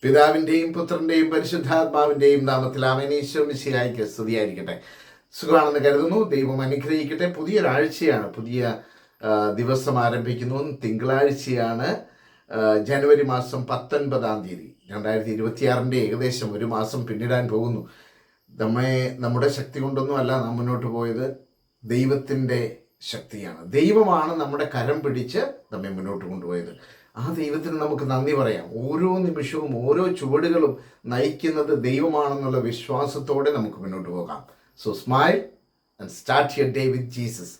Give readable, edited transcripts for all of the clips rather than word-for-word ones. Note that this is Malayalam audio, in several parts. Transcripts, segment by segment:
പിതാവിൻ്റെയും പുത്രൻ്റെയും പരിശുദ്ധാത്മാവിൻ്റെയും നാമത്തിൽ ആമേൻ. ഈശോ മിശിഹായ്ക്ക് സ്തുതിയായിരിക്കട്ടെ. സുഖമാണെന്ന് കരുതുന്നു. ദൈവം അനുഗ്രഹിക്കട്ടെ. പുതിയൊരാഴ്ചയാണ്, പുതിയ ദിവസം ആരംഭിക്കുന്നു. തിങ്കളാഴ്ചയാണ്, ജനുവരി മാസം 19-ാം തീയതി 2026 ഏകദേശം ഒരു മാസം പിന്നിടാൻ പോകുന്നു. നമ്മുടെ ശക്തി കൊണ്ടൊന്നും അല്ല നാം മുന്നോട്ട് പോയത്, ദൈവത്തിൻ്റെ ശക്തിയാണ്. ദൈവമാണ് നമ്മുടെ കരം പിടിച്ച് നമ്മെ മുന്നോട്ട് കൊണ്ടുപോയത്. ആ ദൈവത്തിന് നമുക്ക് നന്ദി പറയാം. ഓരോ നിമിഷവും ഓരോ ചുവടുകളും നയിക്കുന്നത് ദൈവമാണെന്നുള്ള വിശ്വാസത്തോടെ നമുക്ക് മുന്നോട്ട് പോകാം. So smile and start your day with Jesus.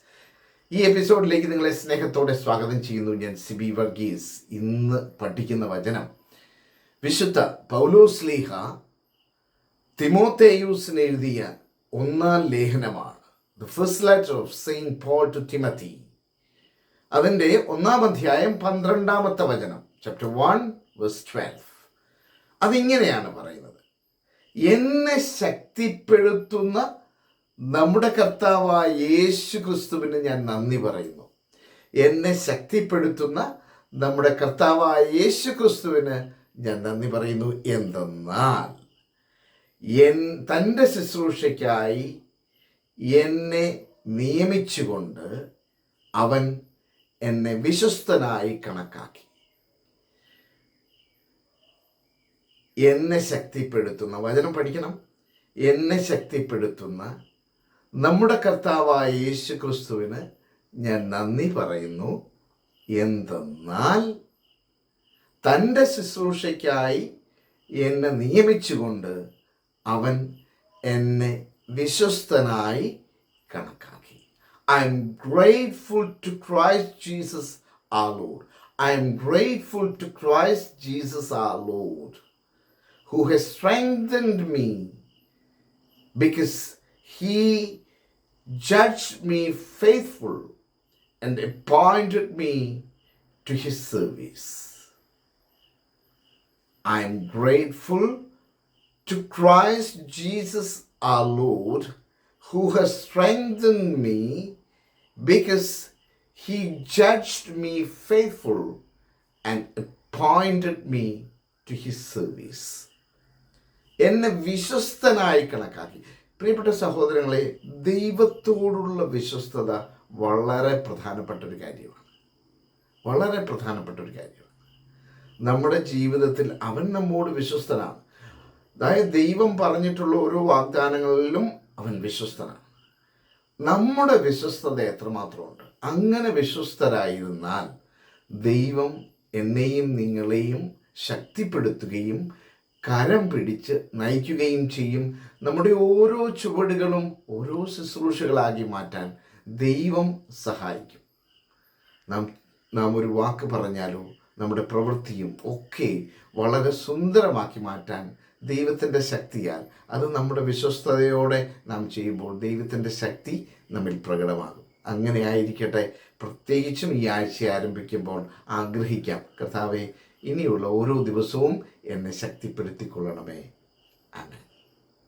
ഈ എപ്പിസോഡിലേക്ക് നിങ്ങളെ സ്നേഹത്തോടെ സ്വാഗതം ചെയ്യുന്നു. ഞാൻ സിബി വർഗീസ്. ഇന്ന് പഠിക്കുന്ന വചനം വിശുദ്ധ പൗലോസ്ലീഹ തിമോത്തേയൂസിന് എഴുതിയ 1-ാം ലേഖനമാണ്. The first letter of Saint Paul to Timothy. അതിൻ്റെ 1-ാം അധ്യായം 12-ാമത്തെ വചനം, ചാപ്റ്റർ 1 verse 12. അതിങ്ങനെയാണ് പറയുന്നത്: എന്നെ ശക്തിപ്പെടുത്തുന്ന നമ്മുടെ കർത്താവായ യേശു ക്രിസ്തുവിന് ഞാൻ നന്ദി പറയുന്നു. എന്നെ ശക്തിപ്പെടുത്തുന്ന നമ്മുടെ കർത്താവായ യേശു ക്രിസ്തുവിന് ഞാൻ നന്ദി പറയുന്നു. എന്തെന്നാൽ തൻ്റെ ശുശ്രൂഷയ്ക്കായി എന്നെ നിയമിച്ചുകൊണ്ട് അവൻ എന്നെ വിശ്വസ്തനായി കണക്കാക്കി. എന്നെ ശക്തിപ്പെടുത്തുന്ന വചനം പഠിക്കണം. എന്നെ ശക്തിപ്പെടുത്തുന്ന നമ്മുടെ കർത്താവായ യേശു ക്രിസ്തുവിന് ഞാൻ നന്ദി പറയുന്നു. എന്തെന്നാൽ തൻ്റെ ശുശ്രൂഷയ്ക്കായി എന്നെ നിയമിച്ചുകൊണ്ട് അവൻ എന്നെ വിശ്വസ്തനായി കണക്കാക്കി. I am grateful to Christ Jesus our Lord. I am grateful to Christ Jesus our Lord, who has strengthened me because he judged me faithful and appointed me to his service. I am grateful to Christ Jesus our Lord, who has strengthened me because he judged me faithful and appointed me to his service. എന്നെ വിശ്വസ്തനായി കണക്കാക്കി. പ്രിയപ്പെട്ട സഹോദരങ്ങളെ, ദൈവത്തോടുള്ള വിശ്വസ്തത വളരെ പ്രധാനപ്പെട്ട ഒരു കാര്യമാണ്. വളരെ പ്രധാനപ്പെട്ട ഒരു കാര്യമാണ്. നമ്മുടെ ജീവിതത്തിൽ അവൻ നമ്മോട് വിശ്വസ്തനാണ്. അതായത് ദൈവം പറഞ്ഞിട്ടുള്ള ഓരോ വാഗ്ദാനങ്ങളിലും അവൻ വിശ്വസ്തനാണ്. നമ്മുടെ വിശ്വസ്തത എത്രമാത്രമുണ്ട്. അങ്ങനെ വിശ്വസ്തരായിരുന്നാൽ ദൈവം എന്നെയും നിങ്ങളെയും ശക്തിപ്പെടുത്തുകയും കരം പിടിച്ച് നയിക്കുകയും ചെയ്യും. നമ്മുടെ ഓരോ ചുവടുകളും ഓരോ ശുശ്രൂഷകളാക്കി മാറ്റാൻ ദൈവം സഹായിക്കും. നാം ഒരു വാക്ക് പറഞ്ഞാലോ നമ്മുടെ പ്രവൃത്തിയും ഒക്കെ വളരെ സുന്ദരമാക്കി മാറ്റാൻ ദൈവത്തിൻ്റെ ശക്തിയാൽ, അത് നമ്മുടെ വിശ്വസ്തയോടെ നാം ചെയ്യുമ്പോൾ ദൈവത്തിൻ്റെ ശക്തി നമ്മിൽ പ്രകടമാകും. അങ്ങനെ ആയിരിക്കട്ടെ. പ്രത്യേകിച്ചും ഈ ആഴ്ച ആരംഭിക്കുമ്പോൾ ആഗ്രഹിക്കാം, കർത്താവേ, ഇനിയുള്ള ഓരോ ദിവസവും എന്നെ ശക്തിപ്പെടുത്തിക്കൊള്ളണമേ. ആമേൻ.